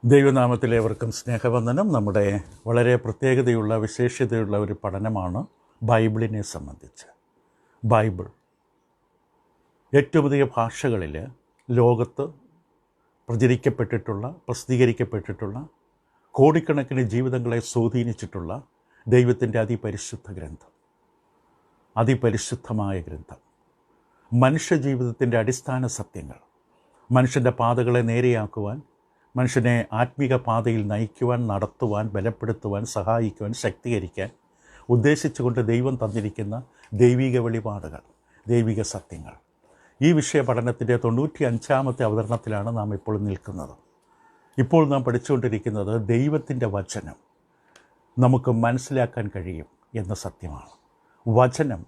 ദൈവനാമത്തിലേവർക്കും സ്നേഹവന്ദനം. നമ്മുടെ വളരെ പ്രത്യേകതയുള്ള വിശേഷതയുള്ള ഒരു പഠനമാണ് ബൈബിളിനെ സംബന്ധിച്ച്. ബൈബിൾ ഏറ്റവും അധികം ഭാഷകളിൽ ലോകത്ത് പ്രസിദ്ധീകരിക്കപ്പെട്ടിട്ടുള്ള കോടിക്കണക്കിന് ജീവിതങ്ങളെ സ്വാധീനിച്ചിട്ടുള്ള ദൈവത്തിൻ്റെ അതിപരിശുദ്ധമായ ഗ്രന്ഥം. മനുഷ്യജീവിതത്തിൻ്റെ അടിസ്ഥാന സത്യങ്ങൾ, മനുഷ്യൻ്റെ പാതകളെ നേരെയാക്കുവാൻ, മനുഷ്യനെ ആത്മീക പാതയിൽ നയിക്കുവാൻ, നടത്തുവാൻ, ബലപ്പെടുത്തുവാൻ, സഹായിക്കുവാൻ, ശക്തീകരിക്കാൻ ഉദ്ദേശിച്ചുകൊണ്ട് ദൈവം തന്നിരിക്കുന്ന ദൈവിക വെളിപാടുകൾ, ദൈവിക സത്യങ്ങൾ. ഈ വിഷയ പഠനത്തിൻ്റെ 95ാമത്തെ അവതരണത്തിലാണ് നാം ഇപ്പോൾ നിൽക്കുന്നത്. ഇപ്പോൾ നാം പഠിച്ചുകൊണ്ടിരിക്കുന്നത് ദൈവത്തിൻ്റെ വചനം നമുക്ക് മനസ്സിലാക്കാൻ കഴിയും എന്ന സത്യമാണ്. വചനം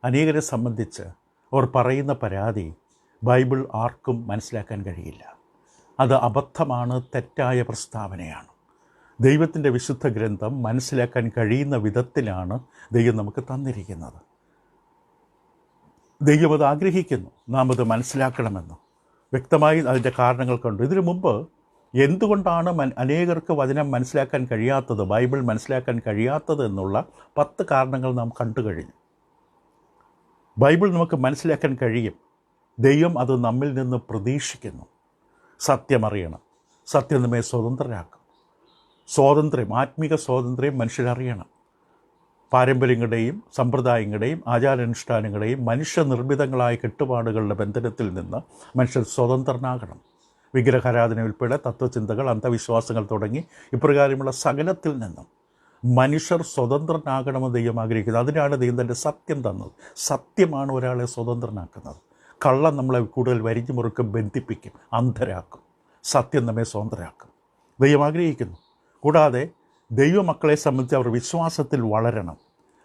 അനേകരെ സംബന്ധിച്ച് അവർ പറയുന്ന പരാതി, ബൈബിൾ ആർക്കും മനസ്സിലാക്കാൻ കഴിയില്ല, അത് അബദ്ധമാണ്, തെറ്റായ പ്രസ്താവനയാണ്. ദൈവത്തിൻ്റെ വിശുദ്ധ ഗ്രന്ഥം മനസ്സിലാക്കാൻ കഴിയുന്ന വിധത്തിലാണ് ദൈവം നമുക്ക് തന്നിരിക്കുന്നത്. ദൈവം അത് ആഗ്രഹിക്കുന്നു, നാം അത് മനസ്സിലാക്കണമെന്ന്. വ്യക്തമായി അതിൻ്റെ കാരണങ്ങൾ കണ്ടു. ഇതിനു മുമ്പ് എന്തുകൊണ്ടാണ് അനേകർക്ക് വചനം മനസ്സിലാക്കാൻ കഴിയാത്തത്, ബൈബിൾ മനസ്സിലാക്കാൻ കഴിയാത്തത് എന്നുള്ള 10 കാരണങ്ങൾ നാം കണ്ടു കഴിഞ്ഞു. ബൈബിൾ നമുക്ക് മനസ്സിലാക്കാൻ കഴിയും. ദൈവം അത് നമ്മിൽ നിന്ന് പ്രതീക്ഷിക്കുന്നു. സത്യമറിയണം, സത്യം നമ്മെ സ്വതന്ത്രരാക്കും. ആത്മീക സ്വാതന്ത്ര്യം മനുഷ്യരറിയണം. പാരമ്പര്യങ്ങളുടെയും സമ്പ്രദായങ്ങളുടെയും ആചാരാനുഷ്ഠാനങ്ങളുടെയും മനുഷ്യനിർമ്മിതങ്ങളായ കെട്ടുപാടുകളുടെ ബന്ധനത്തിൽ നിന്ന് മനുഷ്യർ സ്വതന്ത്രനാകണം. വിഗ്രഹാരാധന ഉൾപ്പെടെ തത്വചിന്തകൾ, അന്ധവിശ്വാസങ്ങൾ തുടങ്ങി ഇപ്രകാരമുള്ള സകലത്തിൽ നിന്നും മനുഷ്യർ സ്വതന്ത്രനാകണമെന്ന് ദൈവം ആഗ്രഹിക്കുന്നത്. അതിനാണ് ദൈവം തൻ്റെ സത്യം തന്നത്. സത്യമാണ് ഒരാളെ സ്വതന്ത്രനാക്കുന്നത്. കള്ളം നമ്മളെ കൂടുതൽ വരിഞ്ഞു മുറുക്കും, ബന്ധിപ്പിക്കും, അന്ധരാക്കും. സത്യം നമ്മെ സ്വതന്ത്രരാക്കും. ദൈവം ആഗ്രഹിക്കുന്നു. കൂടാതെ ദൈവമക്കളെ സംബന്ധിച്ച് അവർ വിശ്വാസത്തിൽ വളരണം.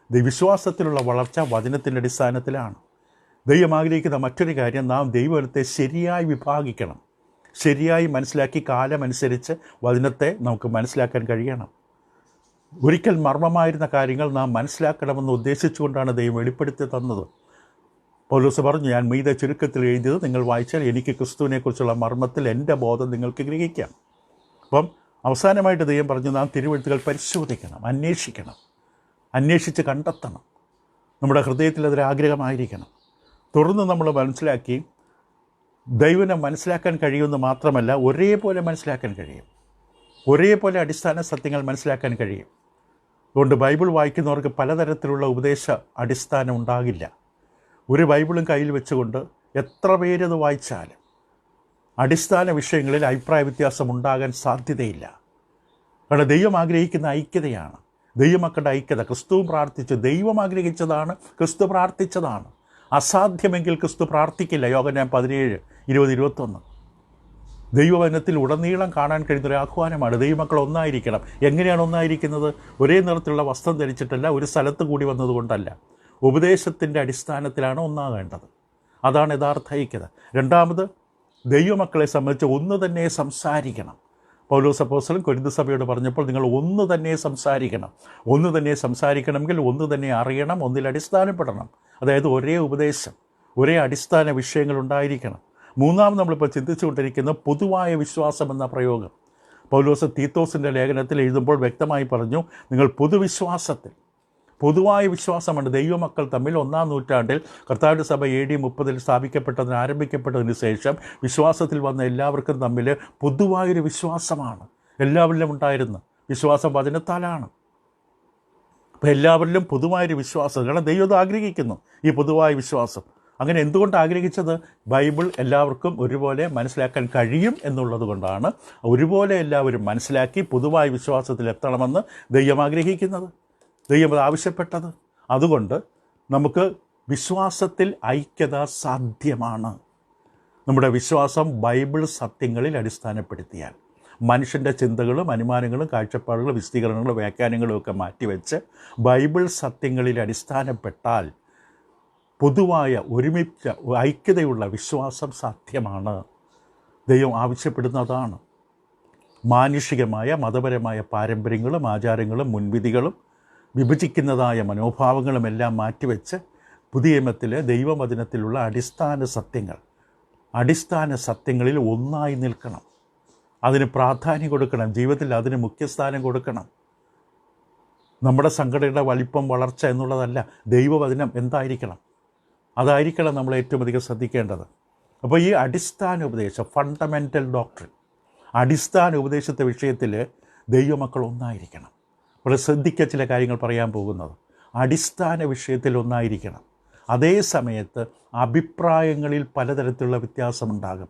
വിശ്വാസത്തിലുള്ള വളർച്ച വചനത്തിൻ്റെ അടിസ്ഥാനത്തിലാണ്. ദൈവം ആഗ്രഹിക്കുന്ന മറ്റൊരു കാര്യം, നാം ദൈവത്തെ ശരിയായി വിഭാഗിക്കണം, ശരിയായി മനസ്സിലാക്കി കാലമനുസരിച്ച് വചനത്തെ നമുക്ക് മനസ്സിലാക്കാൻ കഴിയണം. ഒരിക്കൽ മർമ്മമായിരുന്ന കാര്യങ്ങൾ നാം മനസ്സിലാക്കണമെന്ന് ഉദ്ദേശിച്ചുകൊണ്ടാണ് ദൈവം വെളിപ്പെടുത്തി തന്നത്. പൗലോസ് പറഞ്ഞു, ഞാൻ മീതെ ചുരുക്കത്തിൽ എഴുതിയത് നിങ്ങൾ വായിച്ചാൽ എനിക്ക് ക്രിസ്തുവിനെക്കുറിച്ചുള്ള മർമ്മത്തിൽ എൻ്റെ ബോധം നിങ്ങൾക്ക് ഗ്രഹിക്കാം. അപ്പം അവസാനമായിട്ട് ദൈവം പറഞ്ഞു, നാം തിരുവെഴുത്തുകൾ പരിശോധിക്കണം, അന്വേഷിച്ച് കണ്ടെത്തണം. നമ്മുടെ ഹൃദയത്തിൽ അതൊരാഗ്രഹമായിരിക്കണം. തുടർന്ന് നമ്മൾ മനസ്സിലാക്കി ദൈവനെ മനസ്സിലാക്കാൻ കഴിയുമെന്ന് മാത്രമല്ല, ഒരേപോലെ മനസ്സിലാക്കാൻ കഴിയും, ഒരേപോലെ അടിസ്ഥാന സത്യങ്ങൾ മനസ്സിലാക്കാൻ കഴിയും. അതുകൊണ്ട് ബൈബിൾ വായിക്കുന്നവർക്ക് പലതരത്തിലുള്ള ഉപദേശ അടിസ്ഥാനം ഉണ്ടാകില്ല. ഒരു ബൈബിളും കയ്യിൽ വെച്ചുകൊണ്ട് എത്ര പേരത് വായിച്ചാലും അടിസ്ഥാന വിഷയങ്ങളിൽ അഭിപ്രായ വ്യത്യാസം ഉണ്ടാകാൻ സാധ്യതയില്ല. കാരണം ദൈവം ആഗ്രഹിക്കുന്ന ഐക്യതയാണ്, ദൈവമക്കളുടെ ഐക്യത. ക്രിസ്തുവും പ്രാർത്ഥിച്ചു, ദൈവം ആഗ്രഹിച്ചതാണ്, ക്രിസ്തു പ്രാർത്ഥിച്ചതാണ്. അസാധ്യമെങ്കിൽ ക്രിസ്തു പ്രാർത്ഥിക്കില്ല. യോഹന്നാൻ 17:20-21. ദൈവവചനത്തിൽ ഉടനീളം കാണാൻ കഴിയുന്നൊരു ആഹ്വാനമാണ്. ദൈവമക്കൾ ഒന്നായിരിക്കണം. എങ്ങനെയാണ് ഒന്നായിരിക്കുന്നത്? ഒരേ നിറത്തിലുള്ള വസ്ത്രം ധരിച്ചിട്ടല്ല, ഒരു സ്ഥലത്ത് കൂടി വന്നതുകൊണ്ടല്ല, ഉപദേശത്തിൻ്റെ അടിസ്ഥാനത്തിലാണ് ഒന്നാകേണ്ടത്. അതാണ് യഥാർത്ഥ ഐക്യത. രണ്ടാമത്, ദൈവമക്കളെ സംബന്ധിച്ച് ഒന്ന് തന്നെ സംസാരിക്കണം. പൗലോസ് അപ്പോസ്തലൻ കൊരിന്ത് സഭയോട് പറഞ്ഞപ്പോൾ, നിങ്ങൾ ഒന്ന് തന്നെ സംസാരിക്കണം. ഒന്ന് തന്നെ സംസാരിക്കണമെങ്കിൽ ഒന്ന് തന്നെ അറിയണം, ഒന്നിൽ അടിസ്ഥാനപ്പെടണം. അതായത് ഒരേ ഉപദേശം, ഒരേ അടിസ്ഥാന വിഷയങ്ങൾ ഉണ്ടായിരിക്കണം. മൂന്നാമത് നമ്മളിപ്പോൾ ചിന്തിച്ചുകൊണ്ടിരിക്കുന്ന പൊതുവായ വിശ്വാസം എന്ന പ്രയോഗം. പൗലോസ് തീത്തോസിൻ്റെ ലേഖനത്തിൽ എഴുതുമ്പോൾ വ്യക്തമായി പറഞ്ഞു, നിങ്ങൾ പൊതുവായ വിശ്വാസമാണ്. ദൈവമക്കൾ തമ്മിൽ 1-ാം നൂറ്റാണ്ടിൽ കർത്താവിൻ്റെ സഭ AD 30 ആരംഭിക്കപ്പെട്ടതിന് ശേഷം വിശ്വാസത്തിൽ വന്ന എല്ലാവർക്കും തമ്മിൽ പൊതുവായൊരു വിശ്വാസമാണ് എല്ലാവരിലും ഉണ്ടായിരുന്ന വിശ്വാസം. വചനത്താലാണ്. അപ്പോൾ എല്ലാവരിലും പൊതുവായൊരു വിശ്വാസം, കാരണം ദൈവം ആഗ്രഹിക്കുന്നു ഈ പൊതുവായ വിശ്വാസം. അങ്ങനെ എന്തുകൊണ്ട് ആഗ്രഹിച്ചത്? ബൈബിൾ എല്ലാവർക്കും ഒരുപോലെ മനസ്സിലാക്കാൻ കഴിയും എന്നുള്ളത് കൊണ്ടാണ് ഒരുപോലെ എല്ലാവരും മനസ്സിലാക്കി പൊതുവായ വിശ്വാസത്തിൽ എത്തണമെന്ന് ദൈവം ആഗ്രഹിക്കുന്നത്, ദൈവം അത് ആവശ്യപ്പെട്ടത്. അതുകൊണ്ട് നമുക്ക് വിശ്വാസത്തിൽ ഐക്യത സാധ്യമാണ്. നമ്മുടെ വിശ്വാസം ബൈബിൾ സത്യങ്ങളിൽ അടിസ്ഥാനപ്പെടുത്തിയാൽ, മനുഷ്യൻ്റെ ചിന്തകളും അനുമാനങ്ങളും കാഴ്ചപ്പാടുകളും വിശദീകരണങ്ങളും വ്യാഖ്യാനങ്ങളും ഒക്കെ മാറ്റിവെച്ച് ബൈബിൾ സത്യങ്ങളിൽ അടിസ്ഥാനപ്പെട്ടാൽ പൊതുവായ ഒരുമിച്ച ഐക്യതയുള്ള വിശ്വാസം സാധ്യമാണ്. ദൈവം ആവശ്യപ്പെടുന്നതാണ്. മാനുഷികമായ മതപരമായ പാരമ്പര്യങ്ങളും ആചാരങ്ങളും മുൻവിധികളും വിഭജിക്കുന്നതായ മനോഭാവങ്ങളുമെല്ലാം മാറ്റിവെച്ച് പുതിയ നിയമത്തിലെ ദൈവവചനത്തിലുള്ള അടിസ്ഥാന സത്യങ്ങളിൽ ഒന്നായി നിൽക്കണം. അതിന് പ്രാധാന്യം കൊടുക്കണം, ജീവിതത്തിൽ അതിന് മുഖ്യസ്ഥാനം കൊടുക്കണം. നമ്മുടെ സംഘടനയുടെ വലിപ്പം, വളർച്ച എന്നുള്ളതല്ല, ദൈവവചനം എന്തായിരിക്കണം, അതായിരിക്കണം നമ്മൾ ഏറ്റവും അധികം ശ്രദ്ധിക്കേണ്ടത്. അപ്പോൾ ഈ അടിസ്ഥാന ഉപദേശം, ഫണ്ടമെൻ്റൽ ഡോക്ട്രിൻ, അടിസ്ഥാന ഉപദേശത്തെ വിഷയത്തിൽ ദൈവമക്കൾ ഒന്നായിരിക്കണം. ഇവിടെ ശ്രദ്ധിക്കുക, ചില കാര്യങ്ങൾ പറയാൻ പോകുന്നത് അടിസ്ഥാന വിഷയത്തിൽ ഒന്നായിരിക്കണം. അതേ സമയത്ത് അഭിപ്രായങ്ങളിൽ പലതരത്തിലുള്ള വ്യത്യാസമുണ്ടാകും.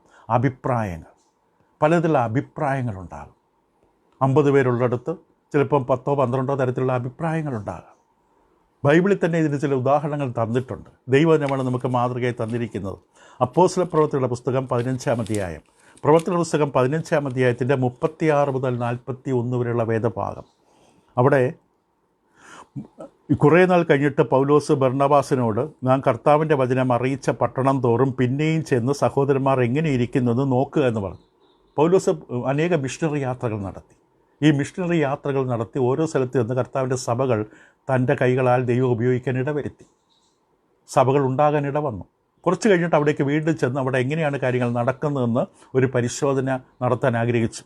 പലതരത്തിലുള്ള അഭിപ്രായങ്ങളുണ്ടാകും. 50 പേരുള്ളിടത്ത് ചിലപ്പം 10-12 തരത്തിലുള്ള അഭിപ്രായങ്ങളുണ്ടാകാം. ബൈബിളിൽ തന്നെ ഇതിന് ചില ഉദാഹരണങ്ങൾ തന്നിട്ടുണ്ട്. ദൈവവചനമാണ് നമുക്ക് മാതൃകയായി തന്നിരിക്കുന്നത്. അപ്പോസ്തല പ്രവൃത്തികളുടെ പുസ്തകം 15-ാം അധ്യായം, പ്രവൃത്തികളുടെ പുസ്തകം 15-ാം അധ്യായത്തിൻ്റെ 36 മുതൽ 41 വരെയുള്ള വേദഭാഗം. അവിടെ കുറേ നാൾ കഴിഞ്ഞിട്ട് പൗലോസ് ബർന്നബാസിനോട്, നാം കർത്താവിൻ്റെ വചനം അറിയിച്ച പട്ടണം തോറും പിന്നെയും ചെന്ന് സഹോദരന്മാർ എങ്ങനെ ഇരിക്കുന്നെന്ന് നോക്കുക എന്ന് പറഞ്ഞു. പൗലോസ് അനേക മിഷണറി യാത്രകൾ നടത്തി. ഈ മിഷണറി യാത്രകൾ നടത്തി ഓരോ സ്ഥലത്ത് നിന്ന് കർത്താവിൻ്റെ സഭകൾ തൻ്റെ കൈകളാൽ ദൈവം ഉപയോഗിക്കാൻ ഇടവരുത്തി. സഭകൾ ഉണ്ടാകാൻ ഇടവന്നു. കുറച്ച് കഴിഞ്ഞിട്ട് അവിടേക്ക് വീണ്ടും ചെന്ന് അവിടെ എങ്ങനെയാണ് കാര്യങ്ങൾ നടക്കുന്നതെന്ന് ഒരു പരിശോധന നടത്താൻ ആഗ്രഹിച്ചു.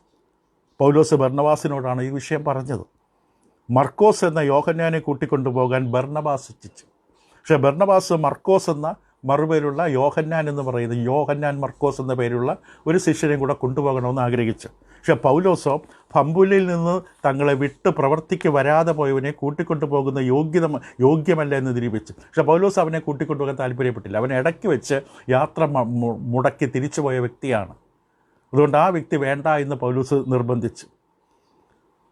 പൗലോസ് ബർന്നബാസിനോടാണ് ഈ വിഷയം പറഞ്ഞത്. മർക്കോസ് എന്ന യോഹന്നാനെ കൂട്ടിക്കൊണ്ടുപോകാൻ ബർന്നബാസ് ഇച്ഛിച്ചു. പക്ഷേ ബർന്നബാസ് മർക്കോസ് എന്ന മറുപേരുള്ള യോഹന്നാൻ എന്ന് പറയുന്നത്, യോഹന്നാൻ മർക്കോസ് എന്ന പേരുള്ള ഒരു ശിഷ്യനെയും കൂടെ കൊണ്ടുപോകണമെന്ന് ആഗ്രഹിച്ചു. പക്ഷേ പൗലോസോ പമ്പുലിൽ നിന്ന് തങ്ങളെ വിട്ട് പ്രവർത്തിക്ക് വരാതെ പോയവനെ കൂട്ടിക്കൊണ്ടു പോകുന്ന യോഗ്യമല്ല എന്ന് നിരൂപിച്ചു. പക്ഷേ പൗലോസ് അവനെ കൂട്ടിക്കൊണ്ടുപോകാൻ താല്പര്യപ്പെട്ടില്ല. അവൻ ഇടയ്ക്ക് വെച്ച് യാത്ര മുടക്കി തിരിച്ചുപോയ വ്യക്തിയാണ്. അതുകൊണ്ട് ആ വ്യക്തി വേണ്ട എന്ന് പൗലോസ് നിർബന്ധിച്ചു.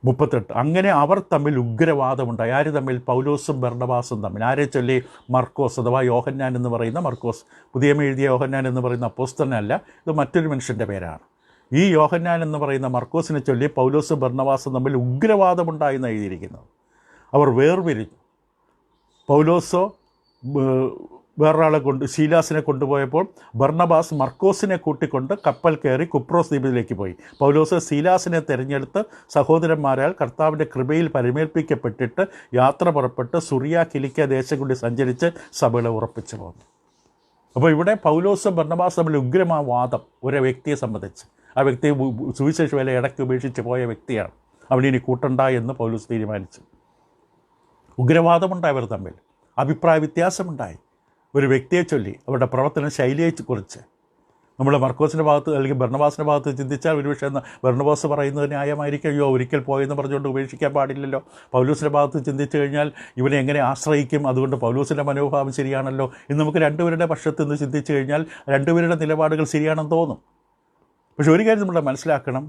38. അങ്ങനെ അവർ തമ്മിൽ ഉഗ്രവാദമുണ്ടായി. ആര് തമ്മിൽ? പൗലോസും ബർന്നബാസും തമ്മിൽ. ആരെ ചൊല്ലി? മർക്കോസ് അഥവാ യോഹന്നാൻ എന്ന് പറയുന്ന മർക്കോസ്. പുതിയ എഴുതിയ യോഹന്നാൻ എന്ന് പറയുന്ന അപ്പോസ്തലനല്ല, ഇത് മറ്റൊരു മനുഷ്യൻ്റെ പേരാണ്. ഈ യോഹന്നാൻ എന്ന് പറയുന്ന മർക്കോസിനെ ചൊല്ലി പൗലോസും ബർന്നബാസും തമ്മിൽ ഉഗ്രവാദമുണ്ടായി എന്ന് എഴുതിയിരിക്കുന്നത്. അവർ വേർപിരിഞ്ഞു. പൗലോസോ വേറൊരാളെ ശീലാസിനെ കൊണ്ടുപോയപ്പോൾ ബർന്നബാസ് മർക്കോസിനെ കൂട്ടിക്കൊണ്ട് കപ്പൽ കയറി കുപ്രോസ് ദ്വീപിലേക്ക് പോയി. പൗലോസ് ശീലാസിനെ തിരഞ്ഞെടുത്ത് സഹോദരന്മാരാൽ കർത്താവിൻ്റെ കൃപയിൽ പരിമേൽപ്പിക്കപ്പെട്ടിട്ട് യാത്ര പുറപ്പെട്ട് സുറിയ, കിലിക്യ ദേശം കൂടി സഞ്ചരിച്ച് സഭകളെ ഉറപ്പിച്ചു പോകുന്നു. അപ്പോൾ ഇവിടെ പൗലോസും ബർന്നബാസും തമ്മിൽ ഉഗ്രമായ വാദം ഒരു വ്യക്തിയെ സംബന്ധിച്ച്. ആ വ്യക്തി സുവിശേഷ വേല ഇടയ്ക്ക് ഉപേക്ഷിച്ച് പോയ വ്യക്തിയാണ്. അവനിനി കൂട്ടണ്ട എന്ന് പൗലോസ് തീരുമാനിച്ചു. ഉഗ്രവാദമുണ്ടായവർ തമ്മിൽ അഭിപ്രായ വ്യത്യാസമുണ്ടായി. ഒരു വ്യക്തിയെ ചൊല്ലി, അവരുടെ പ്രവർത്തന ശൈലിയെക്കുറിച്ച്. നമ്മൾ മർക്കോസിൻ്റെ ഭാഗത്ത് അല്ലെങ്കിൽ ബർന്നബാസിൻ്റെ ഭാഗത്ത് ചിന്തിച്ചാൽ ഒരുപക്ഷെ ബർന്നബാസ് പറയുന്നത് ന്യായമായിരിക്കും. അയ്യോ, ഒരിക്കൽ പോയെന്ന് പറഞ്ഞുകൊണ്ട് ഉപേക്ഷിക്കാൻ പാടില്ലല്ലോ. പൗലോസിൻ്റെ ഭാഗത്ത് ചിന്തിച്ചു കഴിഞ്ഞാൽ ഇവനെ എങ്ങനെ ആശ്രയിക്കും, അതുകൊണ്ട് പൗലോസിൻ്റെ മനോഭാവം ശരിയാണല്ലോ എന്ന് നമുക്ക് രണ്ടുപേരുടെ പക്ഷത്ത് നിന്ന് ചിന്തിച്ചു കഴിഞ്ഞാൽ രണ്ടുപേരുടെ നിലപാടുകൾ ശരിയാണെന്ന് തോന്നും. പക്ഷെ ഒരു കാര്യം നമ്മൾ മനസ്സിലാക്കണം,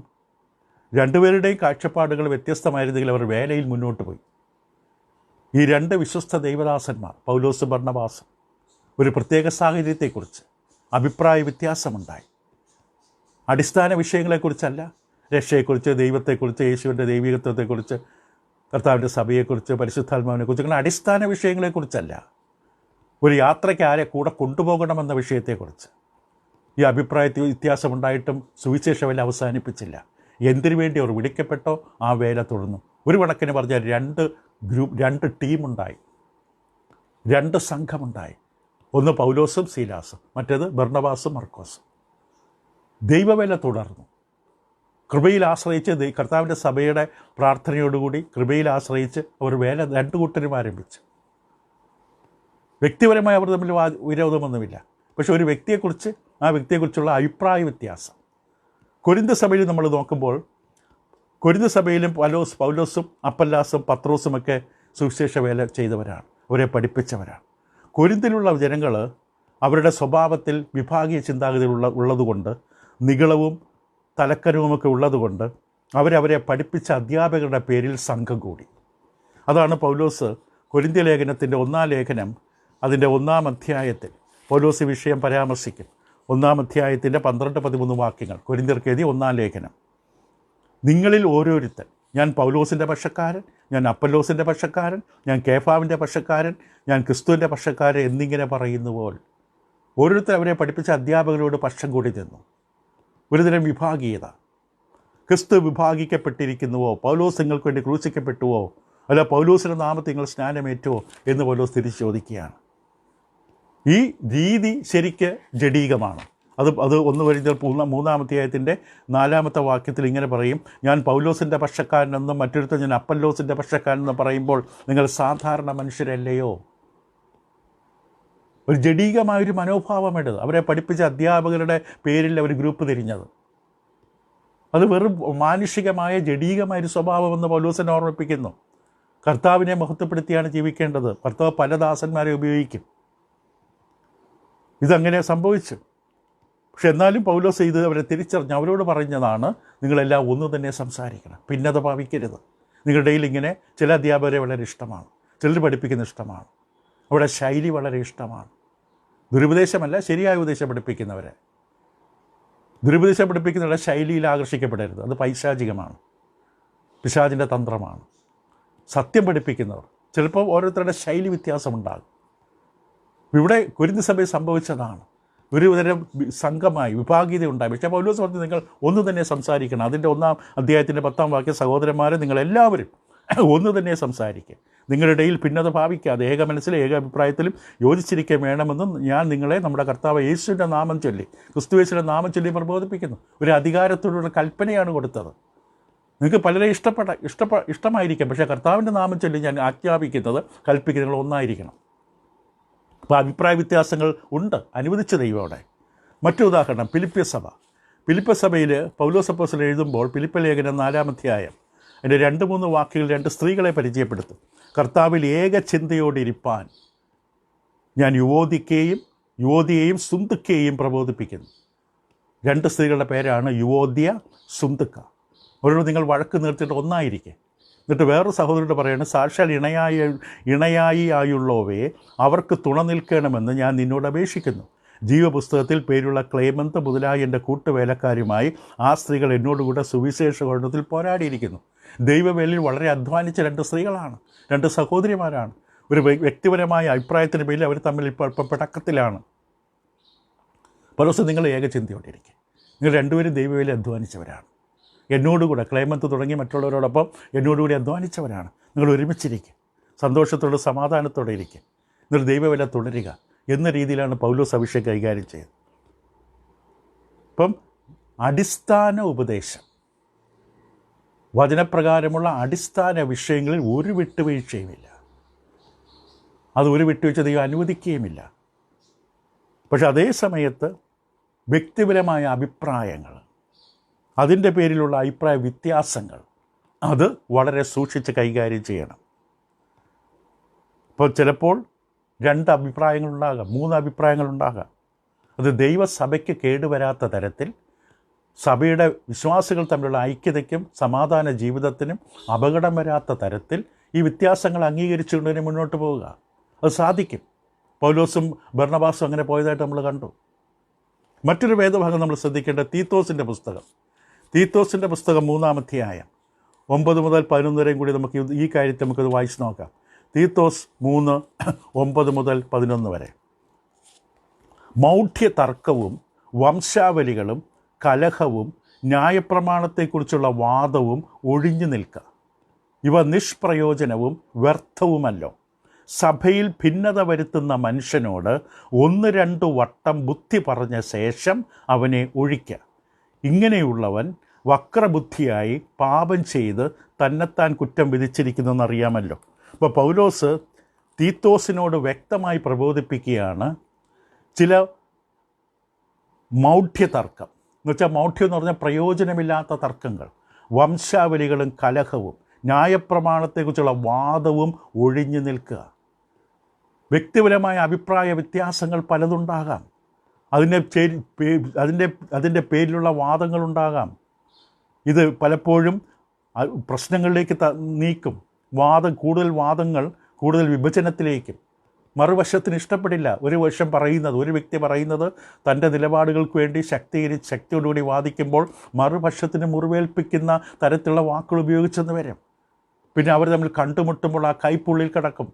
രണ്ടുപേരുടെയും കാഴ്ചപ്പാടുകൾ വ്യത്യസ്തമായിരുന്നെങ്കിൽ അവർ വേലയിൽ മുന്നോട്ട് പോയി. ഈ രണ്ട് വിശ്വസ്ത ദൈവദാസന്മാർ പൗലോസ് ബർന്നബാസ് ഒരു പ്രത്യേക സാഹചര്യത്തെക്കുറിച്ച് അഭിപ്രായ വ്യത്യാസമുണ്ടായി. അടിസ്ഥാന വിഷയങ്ങളെക്കുറിച്ചല്ല, രക്ഷയെക്കുറിച്ച്, ദൈവത്തെക്കുറിച്ച്, യേശുവിൻ്റെ ദൈവികത്വത്തെക്കുറിച്ച്, കർത്താവിൻ്റെ സഭയെക്കുറിച്ച്, പരിശുദ്ധാത്മാവിനെക്കുറിച്ച്, അങ്ങനെ അടിസ്ഥാന വിഷയങ്ങളെക്കുറിച്ചല്ല, ഒരു യാത്രയ്ക്ക് ആരെ കൂടെ കൊണ്ടുപോകണമെന്ന വിഷയത്തെക്കുറിച്ച് ഈ അഭിപ്രായ വ്യത്യാസമുണ്ടായിട്ടും സുവിശേഷ വേല അവസാനിപ്പിച്ചില്ല. എന്തിനു വേണ്ടി അവർ വിളിക്കപ്പെട്ടോ ആ വേല തുടർന്നു. ഒരു കണക്കിന് പറഞ്ഞാൽ രണ്ട് ടീമുണ്ടായി, രണ്ട് സംഘമുണ്ടായി. ഒന്ന് പൗലോസും ശീലാസും, മറ്റേത് ബർന്നബാസും മർക്കോസും. ദൈവവേല തുടർന്നു. കൃപയിൽ ആശ്രയിച്ച് കർത്താവിൻ്റെ സഭയുടെ പ്രാർത്ഥനയോടുകൂടി കൃപയിൽ ആശ്രയിച്ച് അവർ വേല രണ്ട് കൂട്ടരും ആരംഭിച്ചു. വ്യക്തിപരമായി അവർ തമ്മിൽ വിരോധമൊന്നുമില്ല. പക്ഷെ ഒരു വ്യക്തിയെക്കുറിച്ച്, ആ വ്യക്തിയെക്കുറിച്ചുള്ള അഭിപ്രായ വ്യത്യാസം. കൊരിന്ത സഭയിൽ നമ്മൾ നോക്കുമ്പോൾ, കൊരിന്ത സഭയിലും പൗലോസും അപ്പല്ലാസും പത്രോസുമൊക്കെ സുവിശേഷ വേല ചെയ്തവരാണ്, അവരെ പഠിപ്പിച്ചവരാണ്. കൊരിന്തിലുള്ള ജനങ്ങൾ അവരുടെ സ്വഭാവത്തിൽ വിഭാഗീയ ചിന്താഗതി ഉള്ളതുകൊണ്ട്, നിഗളവും തലക്കനവുമൊക്കെ ഉള്ളതുകൊണ്ട് അവരെ പഠിപ്പിച്ച അധ്യാപകരുടെ പേരിൽ സംഘം കൂടി. അതാണ് പൗലോസ് കൊരിന്ത്യ ലേഖനത്തിൻ്റെ 1-ാം ലേഖനം അതിൻ്റെ 1-ാം അധ്യായത്തിൽ പൗലോസ് വിഷയം പരാമർശിക്കും. 1-ാം അധ്യായത്തിൻ്റെ 12-13 വാക്യങ്ങൾ. കൊരിന്ത്യർക്ക് എഴുതിയ 1-ാം ലേഖനം. നിങ്ങളിൽ ഓരോരുത്തൻ, ഞാൻ പൗലോസിൻ്റെ പക്ഷക്കാരൻ, ഞാൻ അപ്പല്ലോസിൻ്റെ പക്ഷക്കാരൻ, ഞാൻ കേഫാവിൻ്റെ പക്ഷക്കാരൻ, ഞാൻ ക്രിസ്തുവിൻ്റെ പക്ഷക്കാരൻ എന്നിങ്ങനെ പറയുന്നുപോൽ ഓരോരുത്തർ അവരെ പഠിപ്പിച്ച അധ്യാപകരോട് പക്ഷം കൂടി നിന്നു. ഒരുതരം വിഭാഗീയത. ക്രിസ്തു വിഭാഗിക്കപ്പെട്ടിരിക്കുന്നുവോ, പൗലോസ് നിങ്ങൾക്ക് വേണ്ടി ക്രൂശിക്കപ്പെട്ടുവോ, അല്ല പൗലോസിൻ്റെ നാമത്തിൽ നിങ്ങൾ സ്നാനമേറ്റുവോ എന്ന് പൗലോസ് തിരിച്ചു ചോദിക്കുകയാണ്. ഈ രീതി ശരിക്ക് ജഡീകമാണ്. അത് ഒന്ന് വരുന്നത് മൂന്നാം അധ്യായത്തിൻ്റെ 4-ാമത്തെ വാക്യത്തിൽ ഇങ്ങനെ പറയും, ഞാൻ പൗലോസിൻ്റെ പക്ഷക്കാരനെന്നും മറ്റൊരുത്തൻ ഞാൻ അപ്പല്ലോസിൻ്റെ പക്ഷക്കാരനെന്നും പറയുമ്പോൾ നിങ്ങൾ സാധാരണ മനുഷ്യരല്ലയോ. ഒരു ജഡീകമായൊരു മനോഭാവമെടുത്ത് അവരെ പഠിപ്പിച്ച അധ്യാപകരുടെ പേരിൽ അവർ ഗ്രൂപ്പ് തിരിഞ്ഞത്. അത് വെറും മാനുഷികമായ ജഡീകമായൊരു സ്വഭാവമെന്ന് പൗലോസിനെ ഓർമ്മിപ്പിക്കുന്നു. കർത്താവിനെ മഹത്വപ്പെടുത്തിയാണ് ജീവിക്കേണ്ടത്. കർത്താവ് പല ദാസന്മാരെ ഉപയോഗിക്കും. ഇതങ്ങനെ സംഭവിച്ചു. പക്ഷെ എന്നാലും പൗലോസ് ഇത് അവരെ തിരിച്ചറിഞ്ഞ് അവരോട് പറഞ്ഞതാണ്, നിങ്ങളെല്ലാം ഒന്ന് തന്നെ സംസാരിക്കണം, ഭിന്നത ഭാവിക്കരുത്. നിങ്ങളുടെ ഇടയിൽ ഇങ്ങനെ ചില അധ്യാപകരെ വളരെ ഇഷ്ടമാണ്, ചിലർ പഠിപ്പിക്കുന്ന ഇഷ്ടമാണ്, അവിടെ ശൈലി വളരെ ഇഷ്ടമാണ്. ദുരുപദേശമല്ല, ശരിയായ ഉപദേശം പഠിപ്പിക്കുന്നവരെ. ദുരുപദേശം പഠിപ്പിക്കുന്നവരുടെ ശൈലിയിൽ ആകർഷിക്കപ്പെടരുത്. അത് പൈശാചികമാണ്, പിശാചിൻ്റെ തന്ത്രമാണ്. സത്യം പഠിപ്പിക്കുന്നവർ ചിലപ്പോൾ ഓരോരുത്തരുടെ ശൈലി വ്യത്യാസമുണ്ടാകും. ഇവിടെ കൊരിന്ത് സഭയിൽ സംഭവിച്ചതാണ്. ഒരു തരം സംഘമായി വിഭാഗീയത ഉണ്ടായി. പക്ഷേ പൗലോസ് പറഞ്ഞു, നിങ്ങൾ ഒന്ന് തന്നെ സംസാരിക്കണം. അതിൻ്റെ 1-ാം അധ്യായത്തിൻ്റെ 10-ാം വാക്യം, സഹോദരന്മാരെ നിങ്ങളെല്ലാവരും ഒന്ന് തന്നെ സംസാരിക്കുക, നിങ്ങളുടെ ഇടയിൽ ഭിന്നത ഭാവിക്കാതെ ഏക മനസ്സിലും ഏക അഭിപ്രായത്തിലും യോജിച്ചിരിക്കുക വേണമെന്നും ഞാൻ നിങ്ങളെ നമ്മുടെ കർത്താവ് യേശുവിൻ്റെ നാമം ചൊല്ലി, ക്രിസ്തുയേശുവിൻ്റെ നാമം ചൊല്ലി പ്രബോധിപ്പിക്കുന്നു. ഒരു അധികാരത്തോടുള്ള കൽപ്പനയാണ് കൊടുത്തത്. നിങ്ങൾക്ക് പലരെ ഇഷ്ടമായിരിക്കാം, പക്ഷേ കർത്താവിൻ്റെ നാമം ചൊല്ലി ഞാൻ ആജ്ഞാപിക്കുന്നത്, കൽപ്പിക്കുന്നത് നിങ്ങൾ ഒന്നായിരിക്കണം. അപ്പോൾ അഭിപ്രായ വ്യത്യാസങ്ങൾ ഉണ്ട്, അനുവദിച്ച ദൈവം അവിടെ. മറ്റൊരു ഉദാഹരണം ഫിലിപ്പിയ സഭയിൽ പൗലോസ് അപ്പോസ്തലൻ എഴുതുമ്പോൾ ഫിലിപ്പിയ ലേഖനം 4-ാം അധ്യായം അതിൻ്റെ 2-3 വാക്കുകൾ 2 സ്ത്രീകളെ പരിചയപ്പെടുത്തും. കർത്താവിൽ ഏക ചിന്തയോടിരിപ്പാൻ ഞാൻ യുവോദിയെയും സുന്തുക്കയെയും പ്രബോധിപ്പിക്കുന്നു. 2 സ്ത്രീകളുടെ പേരാണ് യുവോദ്യ, സുന്തുക്ക. അവരോട് നിങ്ങൾ വഴക്ക് നിർത്തിയിട്ട് ഒന്നായിരിക്കെ. എന്നിട്ട് വേറൊരു സഹോദരനോട് പറയുന്നത്, സാക്ഷാൽ ഇണയായിയുള്ളവയെ അവർക്ക് തുണ നിൽക്കണമെന്ന് ഞാൻ നിന്നോട് അപേക്ഷിക്കുന്നു. ജീവപുസ്തകത്തിൽ പേരുള്ള ക്ലേമന്ത് മുതലായ എൻ്റെ കൂട്ടുവേലക്കാരുമായി ആ സ്ത്രീകൾ എന്നോടുകൂടെ സുവിശേഷ പഠനത്തിൽ പോരാടിയിരിക്കുന്നു. ദൈവവേലയിൽ വളരെ അധ്വാനിച്ച 2 സ്ത്രീകളാണ്, 2 സഹോദരിമാരാണ്. ഒരു വ്യക്തിപരമായ അഭിപ്രായത്തിന് പേരിൽ അവർ തമ്മിൽ ഇപ്പോൾ പിണക്കത്തിലാണ്. പലവസം നിങ്ങൾ ഏകചിന്തയോടിരിക്കും. നിങ്ങൾ 2 പേരും ദൈവവേലയിൽ അധ്വാനിച്ചവരാണ്. എന്നോടുകൂടെ ക്ലേമന്ത് തുടങ്ങി മറ്റുള്ളവരോടൊപ്പം എന്നോടുകൂടി അധ്വാനിച്ചവരാണ്. നിങ്ങൾ ഒരുമിച്ചിരിക്കുക, സന്തോഷത്തോടെ സമാധാനത്തോടെ ഇരിക്കുക, എന്നിട്ട് ദൈവവേല തുടരുക എന്ന രീതിയിലാണ് പൗലോസ് അഭിഷേകം കൈകാര്യം ചെയ്തത്. ഇപ്പം അടിസ്ഥാന ഉപദേശം, വചനപ്രകാരമുള്ള അടിസ്ഥാന വിഷയങ്ങളിൽ ഒരു വിട്ടുവീഴ്ചയുമില്ല. അത് ഒരു വിട്ടുവീഴ്ച ദൈവം അനുവദിക്കുകയുമില്ല. പക്ഷെ അതേ സമയത്ത് വ്യക്തിപരമായ അഭിപ്രായങ്ങൾ, അതിൻ്റെ പേരിലുള്ള അഭിപ്രായ വ്യത്യാസങ്ങൾ, അത് വളരെ സൂക്ഷിച്ച് കൈകാര്യം ചെയ്യണം. ഇപ്പോൾ ചിലപ്പോൾ 2 അഭിപ്രായങ്ങളുണ്ടാകാം, 3 അഭിപ്രായങ്ങളുണ്ടാകാം. അത് ദൈവസഭയ്ക്ക് കേടുവരാത്ത തരത്തിൽ, സഭയുടെ വിശ്വാസികൾ തമ്മിലുള്ള ഐക്യതയ്ക്കും സമാധാന ജീവിതത്തിനും അപകടം വരാത്ത തരത്തിൽ ഈ വ്യത്യാസങ്ങൾ അംഗീകരിച്ചുകൊണ്ട് തന്നെ മുന്നോട്ട് പോവുക. അത് സാധിക്കും. പൗലോസും ബർണബാസും അങ്ങനെ പോയതായിട്ട് നമ്മൾ കണ്ടു. മറ്റൊരു വേദഭാഗം നമ്മൾ ശ്രദ്ധിക്കേണ്ട തീത്തോസിൻ്റെ പുസ്തകം 3-ാം അധ്യായം 9 മുതൽ 11 വരെയും കൂടി നമുക്ക് ഈ കാര്യത്തെ നമുക്കത് വായിച്ച് നോക്കാം. തീത്തോസ് 3:9 മുതൽ 11 വരെ. മൗഢ്യ തർക്കവും വംശാവലികളും കലഹവും ന്യായപ്രമാണത്തെക്കുറിച്ചുള്ള വാദവും ഒഴിഞ്ഞു നിൽക്കുക. ഇവ നിഷ്പ്രയോജനവും വ്യർത്ഥവുമല്ലോ. സഭയിൽ ഭിന്നത വരുത്തുന്ന മനുഷ്യനോട് 1-2 വട്ടം ബുദ്ധി പറഞ്ഞ ശേഷം അവനെ ഒഴിക്കുക. ഇങ്ങനെയുള്ളവൻ വക്രബുദ്ധിയായി പാപം ചെയ്ത് തന്നെത്താൻ കുറ്റം വിധിച്ചിരിക്കുന്നതെന്നറിയാമല്ലോ. അപ്പോൾ പൗലോസ് തീത്തോസിനോട് വ്യക്തമായി പ്രബോധിപ്പിക്കുകയാണ്, ചില മൗഢ്യതർക്കം എന്ന് വെച്ചാൽ, മൗഢ്യം എന്ന് പറഞ്ഞാൽ പ്രയോജനമില്ലാത്ത തർക്കങ്ങൾ, വംശാവലികളും കലഹവും ന്യായപ്രമാണത്തെക്കുറിച്ചുള്ള വാദവും ഒഴിഞ്ഞു നിൽക്കുക. വ്യക്തിപരമായ അഭിപ്രായ വ്യത്യാസങ്ങൾ പലതുണ്ടാകാം, അതിൻ്റെ പേരിലുള്ള വാദങ്ങളുണ്ടാകാം. ഇത് പലപ്പോഴും പ്രശ്നങ്ങളിലേക്ക് നീക്കും. കൂടുതൽ വാദങ്ങൾ കൂടുതൽ വിഭജനത്തിലേക്കും. മറുവശത്തിന് ഇഷ്ടപ്പെടില്ല ഒരു വ്യക്തി പറയുന്നത് തൻ്റെ നിലപാടുകൾക്ക് വേണ്ടി ശക്തിയോടുകൂടി വാദിക്കുമ്പോൾ മറുപക്ഷത്തിന് മുറിവേൽപ്പിക്കുന്ന തരത്തിലുള്ള വാക്കുകൾ ഉപയോഗിച്ചെന്ന് വരും. പിന്നെ അവർ തമ്മിൽ കണ്ടുമുട്ടുമ്പോൾ ആ കൈപ്പുള്ളിൽ കിടക്കും.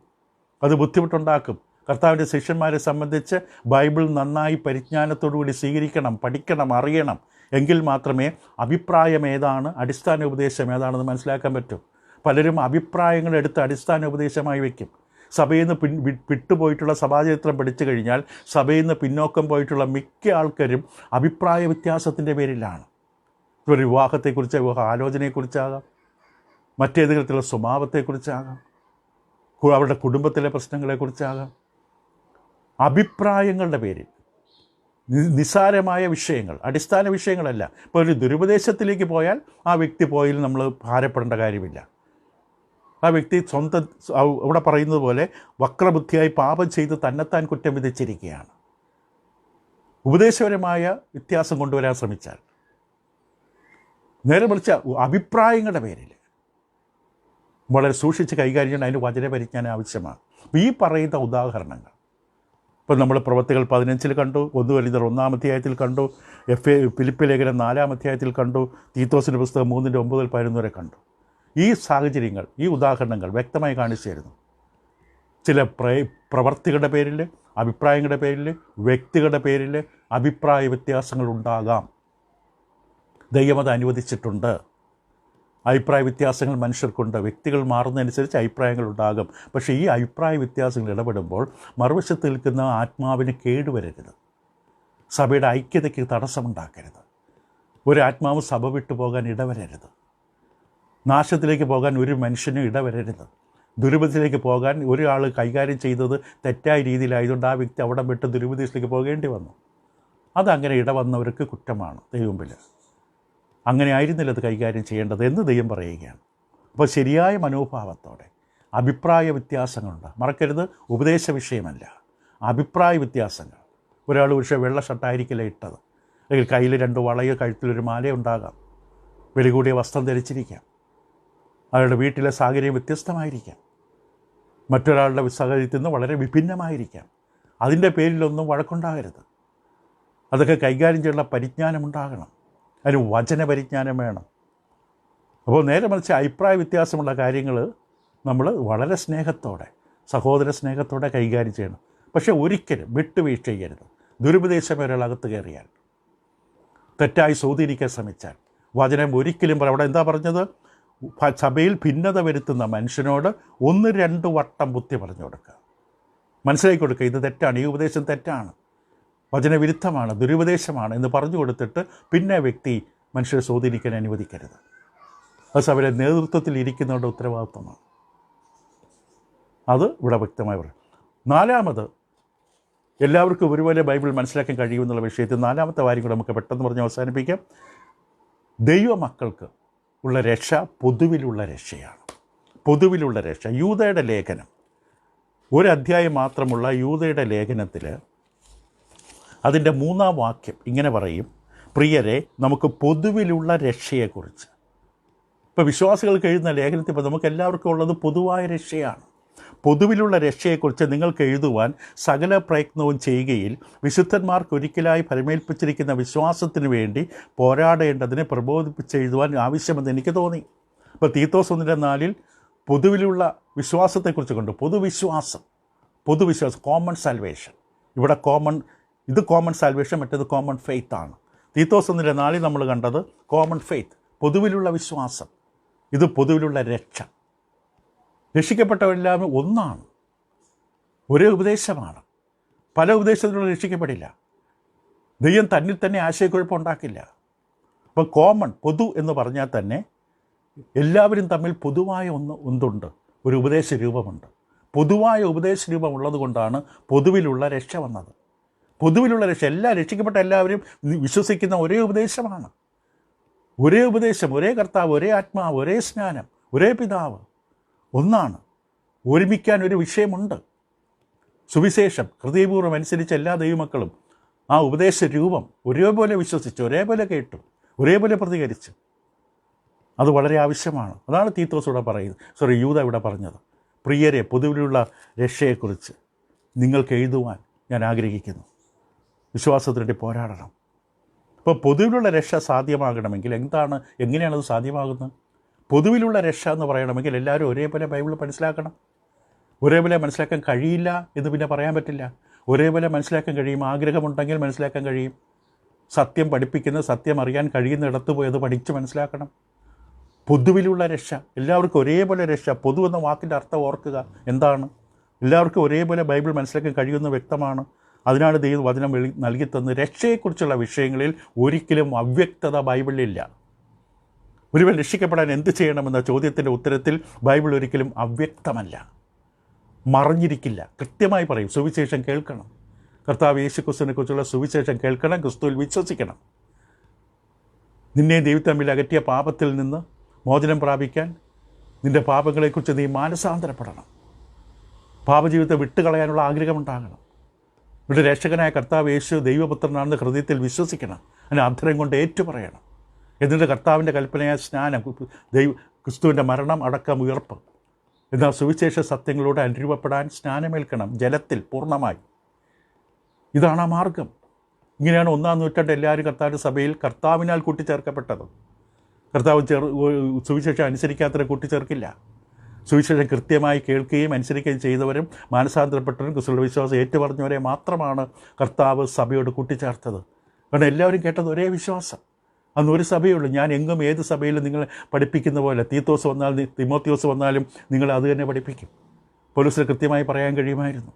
അത് ബുദ്ധിമുട്ടുണ്ടാക്കും. കർത്താവിൻ്റെ ശിഷ്യന്മാരെ സംബന്ധിച്ച് ബൈബിൾ നന്നായി പരിജ്ഞാനത്തോടുകൂടി സ്വീകരിക്കണം, പഠിക്കണം, അറിയണം. എങ്കിൽ മാത്രമേ അഭിപ്രായം ഏതാണ്, അടിസ്ഥാന ഉപദേശം ഏതാണെന്ന് മനസ്സിലാക്കാൻ പറ്റൂ. പലരും അഭിപ്രായങ്ങളെടുത്ത് അടിസ്ഥാന ഉപദേശമായി വയ്ക്കും. സഭയിൽ നിന്ന് വിട്ടുപോയിട്ടുള്ള സഭാചരിത്രം പഠിച്ചു കഴിഞ്ഞാൽ സഭയിൽ നിന്ന് പിന്നോക്കം പോയിട്ടുള്ള മിക്ക ആൾക്കാരും അഭിപ്രായ വ്യത്യാസത്തിൻ്റെ പേരിലാണ്. ഒരു വിവാഹത്തെക്കുറിച്ച്, വിവാഹ ആലോചനയെക്കുറിച്ചാകാം, മറ്റേതെങ്കിലും തരത്തിലുള്ള സ്വഭാവത്തെക്കുറിച്ചാകാം, അവരുടെ കുടുംബത്തിലെ പ്രശ്നങ്ങളെക്കുറിച്ചാകാം. അഭിപ്രായങ്ങളുടെ പേരിൽ നിസ്സാരമായ വിഷയങ്ങൾ, അടിസ്ഥാന വിഷയങ്ങളല്ല. ഇപ്പോൾ ഒരു ദുരുപദേശത്തിലേക്ക് പോയാൽ ആ വ്യക്തി പോയിൽ നമ്മൾ ഭാരപ്പെടേണ്ട കാര്യമില്ല. ആ വ്യക്തി സ്വന്തം ഇവിടെ പറയുന്നത് പോലെ വക്രബുദ്ധിയായി പാപം ചെയ്ത് തന്നെത്താൻ കുറ്റം വിധിച്ചിരിക്കുകയാണ്. ഉപദേശപരമായ വ്യത്യാസം കൊണ്ടുവരാൻ ശ്രമിച്ചാൽ, നേരെ മറിച്ച് അഭിപ്രായങ്ങളുടെ പേരിൽ വളരെ സൂക്ഷിച്ച് കൈകാര്യം ചെയ്യാൻ അതിന് വചനപരിജ്ഞാനം ആവശ്യമാണ്. ഈ പറയുന്ന ഉദാഹരണങ്ങൾ ഇപ്പം നമ്മൾ പ്രവൃത്തികൾ 15 കണ്ടു, 1 കൊരിന്ത്യർ 1-ാം അധ്യായത്തിൽ കണ്ടു, ഫിലിപ്പി ലേഖനം 4-ാം അധ്യായത്തിൽ കണ്ടു, തീത്തോസിൻ്റെ പുസ്തകം 3:9-11 വരെ കണ്ടു. ഈ സാഹചര്യങ്ങൾ, ഈ ഉദാഹരണങ്ങൾ വ്യക്തമായി കാണിച്ചു തരുന്നു. ചില പ്രവർത്തികളുടെ പേരിൽ, അഭിപ്രായങ്ങളുടെ പേരിൽ, വ്യക്തികളുടെ പേരിൽ അഭിപ്രായ വ്യത്യാസങ്ങൾ ഉണ്ടാകാം. ദൈവം അത് അനുവദിച്ചിട്ടുണ്ട്. അഭിപ്രായ വ്യത്യാസങ്ങൾ മനുഷ്യർക്കുണ്ട്. വ്യക്തികൾ മാറുന്നതനുസരിച്ച് അഭിപ്രായങ്ങൾ ഉണ്ടാകും. പക്ഷേ ഈ അഭിപ്രായ വ്യത്യാസങ്ങൾ ഇടപെടുമ്പോൾ മറുവശത്ത് നിൽക്കുന്ന ആത്മാവിന് കേടുവരരുത്, സഭയുടെ ഐക്യതയ്ക്ക് തടസ്സമുണ്ടാക്കരുത്. ഒരു ആത്മാവ് സഭ വിട്ടു പോകാൻ ഇടവരരുത്. നാശത്തിലേക്ക് പോകാൻ ഒരു മനുഷ്യനും ഇടവരരുത്. ദുരുപദേശത്തിലേക്ക് പോകാൻ ഒരാൾ കൈകാര്യം ചെയ്തത് തെറ്റായ രീതിയിലായതുകൊണ്ട് ആ വ്യക്തി അവിടെ വിട്ട് ദുരുപദേശത്തിലേക്ക് പോകേണ്ടി വന്നു. അതങ്ങനെ ഇടവന്നവർക്ക് കുറ്റമാണ് ദൈവമുമ്പിൽ. അങ്ങനെ ആയിരുന്നില്ല അത് കൈകാര്യം ചെയ്യേണ്ടത് എന്ന് ദൈവം പറയുകയാണ്. അപ്പോൾ ശരിയായ മനോഭാവത്തോടെ, അഭിപ്രായ വ്യത്യാസങ്ങളുണ്ട്, മറക്കരുത്, ഉപദേശ വിഷയമല്ല, അഭിപ്രായ വ്യത്യാസങ്ങൾ. ഒരാൾ പക്ഷേ വെള്ള ഷർട്ടായിരിക്കില്ല ഇട്ടത്, അല്ലെങ്കിൽ കയ്യിൽ 2 വളയോ കഴുത്തിലൊരു മാല ഉണ്ടാകാം, വില കൂടിയ വസ്ത്രം ധരിച്ചിരിക്കാം, അയാളുടെ വീട്ടിലെ സാഹചര്യം വ്യത്യസ്തമായിരിക്കാം, മറ്റൊരാളുടെ സാഹചര്യത്തിൽ നിന്ന് വളരെ വിഭിന്നമായിരിക്കാം. അതിൻ്റെ പേരിലൊന്നും വഴക്കുണ്ടാകരുത്. അതൊക്കെ കൈകാര്യം ചെയ്യാനുള്ള പരിജ്ഞാനമുണ്ടാകണം. അതിന് വചന പരിജ്ഞാനം വേണം. അപ്പോൾ നേരെ മറിച്ച് അഭിപ്രായ വ്യത്യാസമുള്ള കാര്യങ്ങൾ നമ്മൾ വളരെ സ്നേഹത്തോടെ, സഹോദര സ്നേഹത്തോടെ കൈകാര്യം ചെയ്യണം. പക്ഷേ ഒരിക്കലും വിട്ടുവീഴ്ച ചെയ്യരുത്. ദുരുപദേശം ഒരാളകത്ത് കയറിയാൽ, തെറ്റായി സ്വാധീനിക്കാൻ ശ്രമിച്ചാൽ, വചനം ഒരിക്കലും അവിടെ എന്താ പറഞ്ഞത്? സഭയിൽ ഭിന്നത വരുത്തുന്ന മനുഷ്യനോട് 1-2 വട്ടം ബുദ്ധി പറഞ്ഞു കൊടുക്കുക, മനസ്സിലാക്കി കൊടുക്കുക. ഇത് തെറ്റാണ്, ഈ ഉപദേശം തെറ്റാണ്, വചനവിരുദ്ധമാണ്, ദുരുപദേശമാണ് എന്ന് പറഞ്ഞു കൊടുത്തിട്ട് പിന്നെ വ്യക്തി മനുഷ്യരെ സ്വാധീനിക്കാൻ അനുവദിക്കരുത്. അത് സഭയുടെ നേതൃത്വത്തിൽ ഇരിക്കുന്നവരുടെ ഉത്തരവാദിത്വമാണ്. അത് ഇവിടെ വ്യക്തമായി പറയും. 4-മത്, എല്ലാവർക്കും ഒരുപോലെ ബൈബിൾ മനസ്സിലാക്കാൻ കഴിയുമെന്നുള്ള വിഷയത്തിൽ 4-മത്തെ കാര്യം കൂടെ നമുക്ക് പെട്ടെന്ന് പറഞ്ഞ് അവസാനിപ്പിക്കാം. ദൈവമക്കൾക്ക് ഉള്ള രക്ഷ പൊതുവിലുള്ള രക്ഷയാണ്. പൊതുവിലുള്ള രക്ഷ. യൂദയുടെ ലേഖനം, 1 അധ്യായം മാത്രമുള്ള യൂദയുടെ ലേഖനത്തിൽ അതിൻ്റെ 3-ാം വാക്യം ഇങ്ങനെ പറയും: പ്രിയരെ, നമുക്ക് പൊതുവിലുള്ള രക്ഷയെക്കുറിച്ച്. ഇപ്പോൾ വിശ്വാസികൾക്ക് എഴുതുന്ന ലേഖനത്തിൽ ഇപ്പോൾ നമുക്ക് എല്ലാവർക്കും ഉള്ളത് പൊതുവായ രക്ഷയാണ്. പൊതുവിലുള്ള രക്ഷയെക്കുറിച്ച് നിങ്ങൾക്ക് എഴുതുവാൻ സകല പ്രയത്നവും ചെയ്യുകയിൽ വിശുദ്ധന്മാർക്ക് ഒരിക്കലായി ഫലമേൽപ്പിച്ചിരിക്കുന്ന വിശ്വാസത്തിന് വേണ്ടി പോരാടേണ്ടതിനെ പ്രബോധിപ്പിച്ചെഴുതുവാൻ ആവശ്യമെന്ന് എനിക്ക് തോന്നി. ഇപ്പോൾ തീത്തോസ് 1:4 പൊതുവിലുള്ള വിശ്വാസത്തെക്കുറിച്ച് കൊണ്ട്, പൊതുവിശ്വാസം, കോമൺ സാൽവേഷൻ. ഇവിടെ ഇത് കോമൺ സാൽവേഷൻ, മറ്റേത് കോമൺ ഫെയ്ത്ത് ആണ്. തീത്തോസ് 1:4 നമ്മൾ കണ്ടത് കോമൺ ഫെയ്ത്ത്, പൊതുവിലുള്ള വിശ്വാസം. ഇത് പൊതുവിലുള്ള രക്ഷ. രക്ഷിക്കപ്പെട്ടവരെല്ലാം ഒന്നാണ്, ഒരേ ഉപദേശമാണ്. പല ഉപദേശത്തിലൂടെ രക്ഷിക്കപ്പെടില്ല. ദൈവം തന്നിൽ തന്നെ ആശയക്കുഴപ്പമുണ്ടാക്കില്ല. അപ്പോൾ കോമൺ, പൊതു എന്ന് പറഞ്ഞാൽ തന്നെ എല്ലാവരും തമ്മിൽ പൊതുവായ ഒന്നുണ്ട്, ഒരു ഉപദേശ രൂപമുണ്ട്. പൊതുവായ ഉപദേശ രൂപം ഉള്ളത് കൊണ്ടാണ് പൊതുവിലുള്ള രക്ഷ വന്നത്. പൊതുവിലുള്ള രക്ഷ, രക്ഷിക്കപ്പെട്ട എല്ലാവരും വിശ്വസിക്കുന്ന ഒരേ ഉപദേശമാണ്. ഒരേ ഉപദേശം, ഒരേ കർത്താവ്, ഒരേ ആത്മാവ്, ഒരേ സ്നാനം, ഒരേ പിതാവ്, ഒന്നാണ്. ഒരുമിക്കാൻ ഒരു വിഷയമുണ്ട്. സുവിശേഷം ഹൃദയപൂർവ്വം അനുസരിച്ച എല്ലാ ദൈവമക്കളും ആ ഉപദേശ രൂപം ഒരേപോലെ വിശ്വസിച്ചു, ഒരേപോലെ കേട്ടു, ഒരേപോലെ പ്രതികരിച്ചു. അത് വളരെ ആവശ്യമാണ്. അതാണ് തീത്തോസ് ഇവിടെ പറയുന്നത്, യൂദ ഇവിടെ പറഞ്ഞത്. പ്രിയരെ, പൊതുവിലുള്ള രക്ഷയെക്കുറിച്ച് നിങ്ങൾക്ക് എഴുതുവാൻ ഞാൻ ആഗ്രഹിക്കുന്നു. വിശ്വാസത്തിനുവേണ്ടി പോരാടണം. ഇപ്പോൾ പൊതുവിലുള്ള രക്ഷ സാധ്യമാകണമെങ്കിൽ എങ്ങനെയാണത് സാധ്യമാകുന്നത്? പൊതുവിലുള്ള രക്ഷ എന്ന് പറയണമെങ്കിൽ എല്ലാവരും ഒരേപോലെ ബൈബിൾ മനസ്സിലാക്കണം. ഒരേപോലെ മനസ്സിലാക്കാൻ കഴിയില്ല എന്ന് പിന്നെ പറയാൻ പറ്റില്ല. ഒരേപോലെ മനസ്സിലാക്കാൻ കഴിയും. ആഗ്രഹമുണ്ടെങ്കിൽ മനസ്സിലാക്കാൻ കഴിയും. സത്യം പഠിപ്പിക്കുന്ന, സത്യം അറിയാൻ കഴിയുന്നിടത്ത് പോയി അത് പഠിച്ച് മനസ്സിലാക്കണം. പൊതുവിലുള്ള രക്ഷ, എല്ലാവർക്കും ഒരേപോലെ രക്ഷ. പൊതു എന്ന വാക്കിൻ്റെ അർത്ഥം ഓർക്കുക. എന്താണ്? എല്ലാവർക്കും ഒരേപോലെ ബൈബിൾ മനസ്സിലാക്കാൻ കഴിയുന്ന വ്യക്തമാണ്. അതിനാണ് ദൈവം വചനം നൽകി തന്നത്. രക്ഷയെക്കുറിച്ചുള്ള വിഷയങ്ങളിൽ ഒരിക്കലും അവ്യക്തത ബൈബിളിലില്ല. ഒരുവൻ രക്ഷിക്കപ്പെടാൻ എന്ത് ചെയ്യണമെന്ന ചോദ്യത്തിൻ്റെ ഉത്തരത്തിൽ ബൈബിൾ ഒരിക്കലും അവ്യക്തമല്ല, മറഞ്ഞിരിക്കില്ല. കൃത്യമായി പറയും. സുവിശേഷം കേൾക്കണം, കർത്താവ് യേശുക്രിസ്തുവിനെക്കുറിച്ചുള്ള സുവിശേഷം കേൾക്കണം, ക്രിസ്തുവിൽ വിശ്വസിക്കണം. നിന്നെ ദൈവം തമ്മിൽ അകറ്റിയ പാപത്തിൽ നിന്ന് മോചനം പ്രാപിക്കാൻ നിൻ്റെ പാപങ്ങളെക്കുറിച്ച് നീ മാനസാന്തരപ്പെടണം. പാപജീവിതത്തെ വിട്ടുകളയാനുള്ള ആഗ്രഹമുണ്ടാകണം. ഇവിടെ രക്ഷകനായ കർത്താവ് യേശു ദൈവപുത്രനാണെന്ന് ഹൃദയത്തിൽ വിശ്വസിക്കണം. അതിന് അധരം കൊണ്ട് ഏറ്റുപറയണം. എന്നിട്ട് കർത്താവിൻ്റെ കൽപ്പനയായ സ്നാനം, ക്രിസ്തുവിൻ്റെ മരണം, അടക്കം, ഉയർപ്പ് എന്ന സുവിശേഷ സത്യങ്ങളോട് അനുരൂപപ്പെടാൻ സ്നാനമേൽക്കണം, ജലത്തിൽ പൂർണ്ണമായി. ഇതാണ് ആ മാർഗം. ഇങ്ങനെയാണ് 1-ാം നൂറ്റാണ്ട് എല്ലാവരും കർത്താവിൻ്റെ സഭയിൽ കർത്താവിനാൽ കൂട്ടിച്ചേർക്കപ്പെട്ടത്. കർത്താവ് സുവിശേഷം അനുസരിക്കാത്തവരെ കൂട്ടിച്ചേർക്കില്ല. സുവിശേഷം കൃത്യമായി കേൾക്കുകയും അനുസരിക്കുകയും ചെയ്തവരും മാനസാന്തരപ്പെട്ടവരും ക്രിസ്തുവിന്റെ വിശ്വാസം ഏറ്റുപറഞ്ഞവരെ മാത്രമാണ് കർത്താവ് സഭയോട് കൂട്ടിച്ചേർത്തത്. കാരണം എല്ലാവരും കേട്ടത് ഒരേ വിശ്വാസം. അന്ന് ഒരു സഭയുള്ളൂ. ഞാൻ എങ്ങും ഏത് സഭയിലും നിങ്ങൾ പഠിപ്പിക്കുന്ന പോലെ തീത്തോസ് വന്നാലും തിമോത്തിയോസ് വന്നാലും നിങ്ങൾ അത് തന്നെ പഠിപ്പിക്കും. പൗലോസിന് കൃത്യമായി പറയാൻ കഴിയുമായിരുന്നു.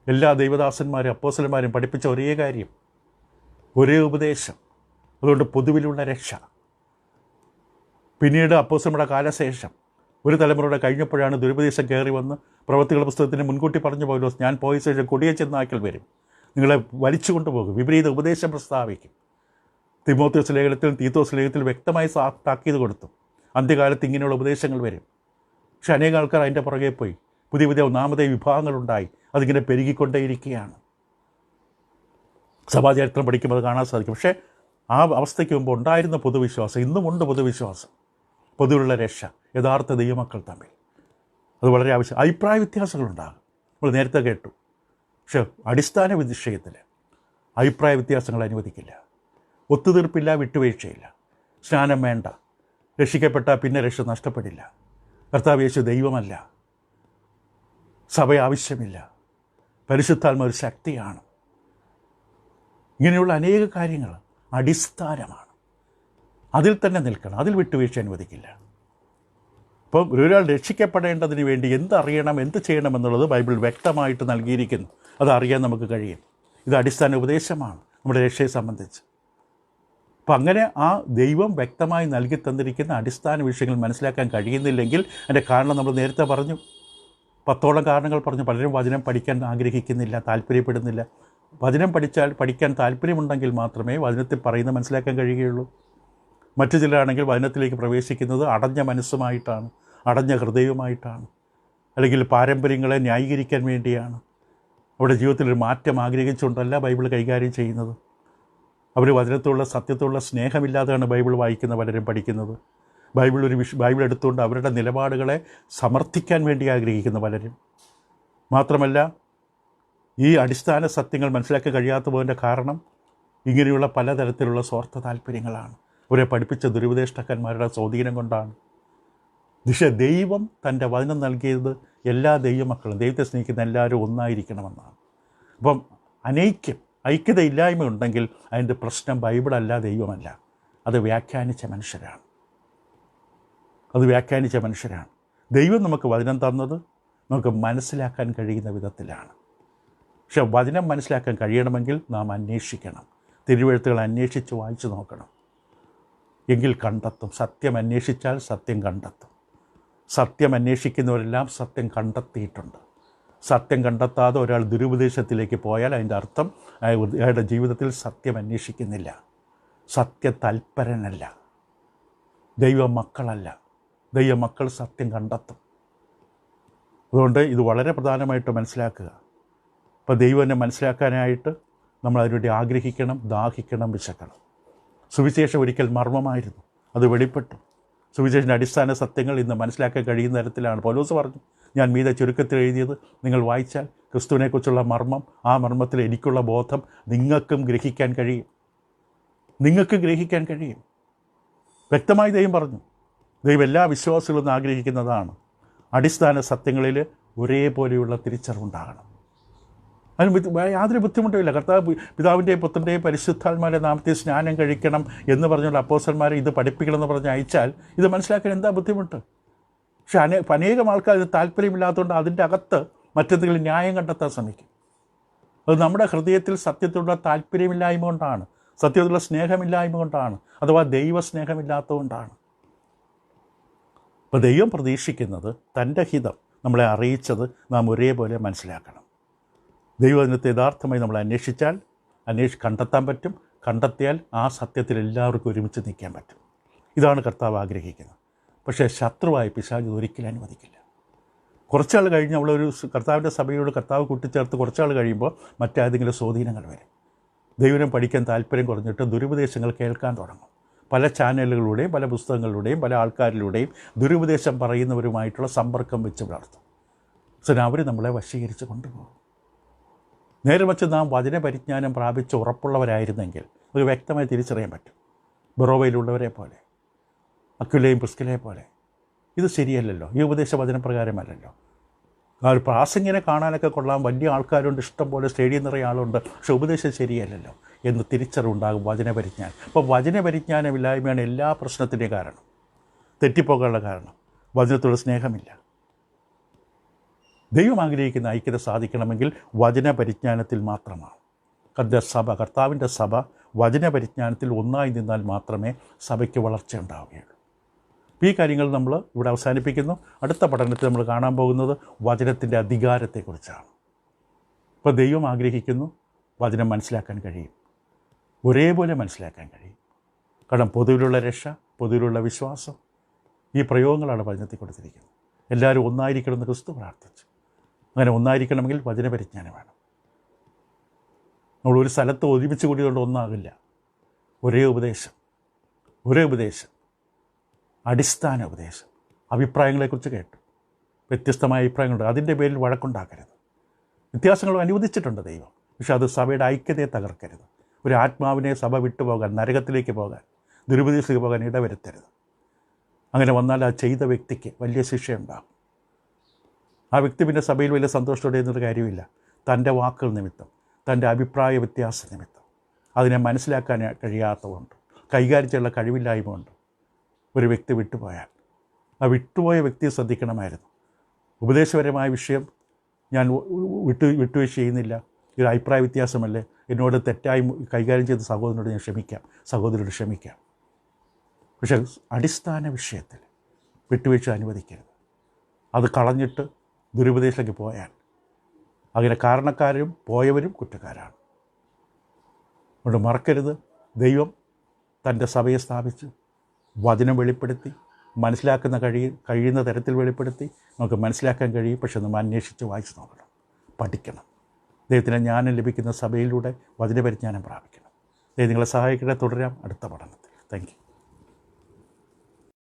എല്ലാ ദൈവദാസന്മാരും അപ്പോസ്തലന്മാരും പഠിപ്പിച്ച ഒരേ കാര്യം, ഒരേ ഉപദേശം. അതുകൊണ്ട് പൊതുവിലുള്ള രക്ഷ. പിന്നീട് അപ്പോസ്തലന്മാരുടെ കാലശേഷം ഒരു തലമുറയുടെ കഴിഞ്ഞപ്പോഴാണ് ദുരുപദേശം കയറി വന്ന് പ്രവൃത്തികളുടെ പുസ്തകത്തിന് മുൻകൂട്ടി പറഞ്ഞു പൗലോസ്, ഞാൻ പോയ ശേഷം കൊടിയ ചെന്നായ്ക്കൾ വരും, നിങ്ങളെ വലിച്ചു കൊണ്ടുപോകും, വിപരീത ഉപദേശം പ്രസ്താവിക്കും. തിമോത്തിയോസ് ലേഖനത്തിലും തീത്തോസ് ലേഖനത്തിലും വ്യക്തമായി താക്കീത് കൊടുത്തു. അന്ത്യകാലത്ത് ഇങ്ങനെയുള്ള ഉപദേശങ്ങൾ വരും. പക്ഷെ അനേക ആൾക്കാർ അതിൻ്റെ പുറകെ പോയി. പുതിയ പുതിയ ഒന്നാമതേ വിഭാഗങ്ങളുണ്ടായി. അതിങ്ങനെ പെരുകിക്കൊണ്ടേയിരിക്കുകയാണ്. സഭാചരിത്രം പഠിക്കുമ്പോൾ അത് കാണാൻ സാധിക്കും. പക്ഷേ ആ അവസ്ഥയ്ക്ക് മുമ്പ് ഉണ്ടായിരുന്ന പൊതുവിശ്വാസം ഇന്നുമുണ്ട്. പൊതുവിശ്വാസം, പൊതുവിലുള്ള രക്ഷ, യഥാർത്ഥ ദൈവമക്കൾ തമ്മിൽ അത് വളരെ ആവശ്യം. അഭിപ്രായ വ്യത്യാസങ്ങളുണ്ടാകും, നമ്മൾ നേരത്തെ കേട്ടു. പക്ഷേ അടിസ്ഥാന വിഷയത്തിൽ അഭിപ്രായ വ്യത്യാസങ്ങൾ അനുവദിക്കില്ല. ഒത്തുതീർപ്പില്ല, വിട്ടുവീഴ്ചയില്ല. സ്നാനം വേണ്ട, രക്ഷിക്കപ്പെട്ട പിന്നെ രക്ഷ നഷ്ടപ്പെടില്ല. കർത്താവ് യേശു ദൈവമല്ല, സഭ ആവശ്യമില്ല, പരിശുദ്ധാത്മ ഒരു ശക്തിയാണ്. ഇങ്ങനെയുള്ള അനേക കാര്യങ്ങൾ അടിസ്ഥാനമാണ്. അതിൽ തന്നെ നിൽക്കണം, അതിൽ വിട്ടുവീഴ്ച അനുവദിക്കില്ല. അപ്പം ഒരാൾ രക്ഷിക്കപ്പെടേണ്ടതിന് വേണ്ടി എന്തറിയണം, എന്ത് ചെയ്യണമെന്നുള്ളത് ബൈബിൾ വ്യക്തമായിട്ട് നൽകിയിരിക്കുന്നു. അതറിയാൻ നമുക്ക് കഴിയും. ഇത് അടിസ്ഥാന ഉപദേശമാണ് നമ്മുടെ രക്ഷയെ സംബന്ധിച്ച്. അപ്പം അങ്ങനെ ആ ദൈവം വ്യക്തമായി നൽകി തന്നിരിക്കുന്ന അടിസ്ഥാന വിഷയങ്ങൾ മനസ്സിലാക്കാൻ കഴിയുന്നില്ലെങ്കിൽ അതിൻ്റെ കാരണം നമ്മൾ നേരത്തെ പറഞ്ഞു. 10ഓളം കാരണങ്ങൾ പറഞ്ഞു. പലരും വചനം പഠിക്കാൻ ആഗ്രഹിക്കുന്നില്ല, താല്പര്യപ്പെടുന്നില്ല. വചനം പഠിക്കാൻ താല്പര്യമുണ്ടെങ്കിൽ മാത്രമേ വചനത്തിൽ പറയുന്നത് മനസ്സിലാക്കാൻ കഴിയുകയുള്ളൂ. മറ്റു ചിലരാണെങ്കിൽ വചനത്തിലേക്ക് പ്രവേശിക്കുന്നത് അടഞ്ഞ മനസ്സുമായിട്ടാണ്, അടഞ്ഞ ഹൃദയവുമായിട്ടാണ്, അല്ലെങ്കിൽ പാരമ്പര്യങ്ങളെ ന്യായീകരിക്കാൻ വേണ്ടിയാണ്. അവരുടെ ജീവിതത്തിലൊരു മാറ്റം ആഗ്രഹിച്ചുകൊണ്ടല്ല ബൈബിൾ കൈകാര്യം ചെയ്യുന്നത്. അവർ വചനത്തോടുള്ള സത്യത്തോടുള്ള സ്നേഹമില്ലാതെയാണ് ബൈബിൾ വായിക്കുന്ന പലരും പഠിക്കുന്നത്. ബൈബിൾ എടുത്തുകൊണ്ട് അവരുടെ നിലപാടുകളെ സമർത്ഥിക്കാൻ വേണ്ടി ആഗ്രഹിക്കുന്ന പലരും. മാത്രമല്ല, ഈ അടിസ്ഥാന സത്യങ്ങൾ മനസ്സിലാക്കാൻ കഴിയാത്ത പോയതിൻ്റെ കാരണം ഇങ്ങനെയുള്ള പലതരത്തിലുള്ള സ്വാർത്ഥ താല്പര്യങ്ങളാണ്. അവരെ പഠിപ്പിച്ച ദുരുപദേഷ്ടക്കന്മാരുടെ സ്വാധീനം കൊണ്ടാണ്. ദൈവം തൻ്റെ വചനം നൽകിയത് എല്ലാ ദൈവമക്കളും, ദൈവത്തെ സ്നേഹിക്കുന്ന എല്ലാവരും ഒന്നായിരിക്കണമെന്നാണ്. അപ്പം ഐക്യതയില്ലായ്മ ഉണ്ടെങ്കിൽ അതിൻ്റെ പ്രശ്നം ബൈബിളല്ല, ദൈവമല്ല, അത് വ്യാഖ്യാനിച്ച മനുഷ്യരാണ്. ദൈവം നമുക്ക് വചനം തന്നത് നമുക്ക് മനസ്സിലാക്കാൻ കഴിയുന്ന വിധത്തിലാണ്. പക്ഷെ വചനം മനസ്സിലാക്കാൻ കഴിയണമെങ്കിൽ നാം അന്വേഷിക്കണം. തിരുവെഴുത്തുകൾ അന്വേഷിച്ച് വായിച്ചു നോക്കണം. എങ്കിൽ കണ്ടെത്തും. സത്യം അന്വേഷിച്ചാൽ സത്യം കണ്ടെത്തും. സത്യം അന്വേഷിക്കുന്നവരെല്ലാം സത്യം കണ്ടെത്തിയിട്ടുണ്ട്. സത്യം കണ്ടെത്താതെ ഒരാൾ ദുരുപദേശത്തിലേക്ക് പോയാൽ അതിൻ്റെ അർത്ഥം അയാളുടെ ജീവിതത്തിൽ സത്യം അന്വേഷിക്കുന്നില്ല, സത്യതൽപരനല്ല, ദൈവമക്കളല്ല. ദൈവമക്കൾ സത്യം കണ്ടെത്തും. അതുകൊണ്ട് ഇത് വളരെ പ്രധാനമായിട്ട് മനസ്സിലാക്കുക. അപ്പോൾ ദൈവനെ മനസ്സിലാക്കാനായിട്ട് നമ്മൾ അതിനുവേണ്ടി ആഗ്രഹിക്കണം, ദാഹിക്കണം, വിശക്കണം. സുവിശേഷം ഒരിക്കൽ മർമ്മമായിരുന്നു, അത് വെളിപ്പെട്ടു. സുവിശേഷൻ്റെ അടിസ്ഥാന സത്യങ്ങൾ ഇന്ന് മനസ്സിലാക്കാൻ കഴിയുന്ന തരത്തിലാണ്. പൗലോസ് പറഞ്ഞു, ഞാൻ മീതെ ചുരുക്കത്തിൽ എഴുതിയത് നിങ്ങൾ വായിച്ചാൽ ക്രിസ്തുവിനെക്കുറിച്ചുള്ള മർമ്മം, ആ മർമ്മത്തിൽ എനിക്കുള്ള ബോധം നിങ്ങൾക്കും ഗ്രഹിക്കാൻ കഴിയും. വ്യക്തമായി ദൈവം പറഞ്ഞു. ദൈവം എല്ലാ വിശ്വാസികളും ആഗ്രഹിക്കുന്നതാണ്. അടിസ്ഥാന സത്യങ്ങളിൽ ഒരേപോലെയുള്ള തിരിച്ചറിവുണ്ടാകണം. അതിന് യാതൊരു ബുദ്ധിമുട്ടുമില്ല. കർത്താവ് പിതാവിൻ്റെയും പുത്രൻ്റെയും പരിശുദ്ധാത്മാവിൻ്റെ നാമത്തിൽ സ്നാനം കഴിക്കണം എന്ന് പറഞ്ഞുള്ള അപ്പോസ്തലന്മാരെ ഇത് പഠിപ്പിക്കണമെന്ന് പറഞ്ഞ് അയച്ചാൽ ഇത് മനസ്സിലാക്കാൻ എന്താ ബുദ്ധിമുട്ട്? പക്ഷെ അനേകം ആൾക്കാർ ഇത് താല്പര്യമില്ലാത്തതുകൊണ്ട് അതിൻ്റെ അകത്ത് മറ്റെന്തെങ്കിലും ന്യായം കണ്ടെത്താൻ ശ്രമിക്കും. അത് നമ്മുടെ ഹൃദയത്തിൽ സത്യത്തിലുള്ള താല്പര്യമില്ലായ്മ കൊണ്ടാണ്, സത്യത്തിലുള്ള സ്നേഹമില്ലായ്മ കൊണ്ടാണ്, അഥവാ ദൈവസ്നേഹമില്ലാത്തതുകൊണ്ടാണ്. അപ്പോൾ ദൈവം പ്രതീക്ഷിക്കുന്നത് തൻ്റെ ഹിതം നമ്മളെ അറിയിച്ചത് നാം ഒരേപോലെ മനസ്സിലാക്കണം. ദൈവദിനത്തെ യഥാർത്ഥമായി നമ്മൾ അന്വേഷിച്ചാൽ കണ്ടെത്താൻ പറ്റും. കണ്ടെത്തിയാൽ ആ സത്യത്തിൽ എല്ലാവർക്കും ഒരുമിച്ച് നിൽക്കാൻ പറ്റും. ഇതാണ് കർത്താവ് ആഗ്രഹിക്കുന്നത്. പക്ഷേ ശത്രുവായ പിശാച് ഒരിക്കലും അനുവദിക്കില്ല. കുറച്ചാൾ കഴിഞ്ഞ് നമ്മളൊരു കർത്താവിൻ്റെ സഭയോട് കർത്താവ് കൂട്ടിച്ചേർത്ത് കുറച്ചാൾ കഴിയുമ്പോൾ മറ്റേതെങ്കിലും സ്വാധീനങ്ങൾ വരും. ദൈവം പഠിക്കാൻ താല്പര്യം കുറഞ്ഞിട്ട് ദുരുപദേശങ്ങൾ കേൾക്കാൻ തുടങ്ങും. പല ചാനലുകളുടെയും പല പുസ്തകങ്ങളിലൂടെയും പല ആൾക്കാരിലൂടെയും ദുരുപദേശം പറയുന്നവരുമായിട്ടുള്ള സമ്പർക്കം വെച്ച് പുലർത്തും. അവർ നമ്മളെ വശീകരിച്ച് കൊണ്ടുപോകും. നേരെ വച്ച് നാം വചനപരിജ്ഞാനം പ്രാപിച്ച് ഉറപ്പുള്ളവരായിരുന്നെങ്കിൽ അത് വ്യക്തമായി തിരിച്ചറിയാൻ പറ്റും. ബറോവയിലുള്ളവരെ പോലെ, അക്വിലയും പ്രിസ്കിലയെ പോലെ. ഇത് ശരിയല്ലല്ലോ, ഈ ഉപദേശ വചനപ്രകാരമല്ലല്ലോ. ആ ഒരു പ്രാസംഗിനെ കാണാനൊക്കെ കൊള്ളാം, വലിയ ആൾക്കാരുണ്ട്, ഇഷ്ടം പോലെ സ്റ്റേഡിയം നിറയെ ആളുണ്ട്, പക്ഷെ ഉപദേശം ശരിയല്ലല്ലോ എന്ന് തിരിച്ചറിവുണ്ടാകും വചനപരിജ്ഞാനം. അപ്പോൾ വചനപരിജ്ഞാനമില്ലായ്മയാണ് എല്ലാ പ്രശ്നത്തിൻ്റെയും കാരണം, തെറ്റിപ്പോകാനുള്ള കാരണം. വചനത്തോട് സ്നേഹമില്ല. ദൈവം ആഗ്രഹിക്കുന്ന ഐക്യത സാധിക്കണമെങ്കിൽ വചനപരിജ്ഞാനത്തിൽ മാത്രമാണ്. കർത്താവിൻ്റെ സഭ വചനപരിജ്ഞാനത്തിൽ ഒന്നായി നിന്നാൽ മാത്രമേ സഭയ്ക്ക് വളർച്ച ഉണ്ടാവുകയുള്ളൂ. ഈ കാര്യങ്ങൾ നമ്മൾ ഇവിടെ അവസാനിപ്പിക്കുന്നു. അടുത്ത പഠനത്തിൽ നമ്മൾ കാണാൻ പോകുന്നത് വചനത്തിൻ്റെ അധികാരത്തെക്കുറിച്ചാണ്. ഇപ്പോൾ ദൈവം ആഗ്രഹിക്കുന്നു വചനം മനസ്സിലാക്കാൻ കഴിയും, ഒരേപോലെ മനസ്സിലാക്കാൻ കഴിയും. കാരണം പൊതുവിലുള്ള രക്ഷ, പൊതുവിലുള്ള വിശ്വാസം, ഈ പ്രയോഗങ്ങളാണ് വചനത്തിൽ കൊടുത്തിരിക്കുന്നത്. എല്ലാവരും ഒന്നായിരിക്കണമെന്ന് ക്രിസ്തു പ്രാർത്ഥിച്ചു. അങ്ങനെ ഒന്നായിരിക്കണമെങ്കിൽ വചനപരിജ്ഞാനം വേണം. നമ്മൾ ഒരു സ്ഥലത്ത് ഒരുമിച്ച് കൂടിയതുകൊണ്ട് ഒന്നാകില്ല. ഒരേ ഉപദേശം, അടിസ്ഥാന ഉപദേശം. അഭിപ്രായങ്ങളെക്കുറിച്ച് കേട്ടു, വ്യത്യസ്തമായ അഭിപ്രായങ്ങളുണ്ട്, അതിൻ്റെ പേരിൽ വഴക്കുണ്ടാക്കരുത്. വ്യത്യാസങ്ങൾ അനുവദിച്ചിട്ടുണ്ട് ദൈവം, പക്ഷെ അത് സഭയുടെ ഐക്യതയെ തകർക്കരുത്. ഒരു ആത്മാവിനെ സഭ വിട്ടുപോകാൻ, നരകത്തിലേക്ക് പോകാൻ, ദുരുപദേശത്തിലേക്ക് പോകാൻ ഇടവരുത്തരുത്. അങ്ങനെ വന്നാൽ ആ ചെയ്ത വ്യക്തിക്ക് വലിയ ശിക്ഷയുണ്ടാകും. ആ വ്യക്തി പിന്നെ സഭയിൽ വലിയ സന്തോഷത്തോടെ എന്നൊരു കാര്യമില്ല. തൻ്റെ വാക്കുകൾ നിമിത്തം, തൻ്റെ അഭിപ്രായ വ്യത്യാസ നിമിത്തം, അതിനെ മനസ്സിലാക്കാൻ കഴിയാത്തതുകൊണ്ട്, കൈകാര്യം ചെയ്യാനുള്ള കഴിവില്ലായ്മ കൊണ്ട് ഒരു വ്യക്തി വിട്ടുപോയാൽ ആ വിട്ടുപോയ വ്യക്തിയെ ശ്രദ്ധിക്കണമായിരുന്നു. ഉപദേശപരമായ വിഷയം ഞാൻ വിട്ടുവീഴ്ച ചെയ്യുന്നില്ല, ഒരു അഭിപ്രായ വ്യത്യാസമല്ലേ, എന്നോട് തെറ്റായി കൈകാര്യം ചെയ്ത സഹോദരനോട് ഞാൻ ക്ഷമിക്കാം, സഹോദരനോട് ക്ഷമിക്കാം. പക്ഷേ അടിസ്ഥാന വിഷയത്തിൽ വിട്ടുവീഴ്ച അനുവദിക്കരുത്. അത് കളഞ്ഞിട്ട് ദുരുപദേശത്തിലേക്ക് പോയാൽ അങ്ങനെ കാരണക്കാരും പോയവരും കുറ്റക്കാരാണ്. അതുകൊണ്ട് മറക്കരുത്, ദൈവം തൻ്റെ സഭയെ സ്ഥാപിച്ച് വചനം വെളിപ്പെടുത്തി, മനസ്സിലാക്കുന്ന കഴിയുന്ന തരത്തിൽ വെളിപ്പെടുത്തി നമുക്ക് മനസ്സിലാക്കാൻ കഴിയും. പക്ഷെ നമ്മൾ അന്വേഷിച്ച് വായിച്ച് നോക്കണം, പഠിക്കണം. ദൈവത്തിന് ജ്ഞാനം ലഭിക്കുന്ന സഭയിലൂടെ വചനപരിജ്ഞാനം പ്രാപിക്കണം. ദൈവം നിങ്ങളെ സഹായിക്കട്ടെ. തുടരാം അടുത്ത പഠനത്തിൽ. Thank you.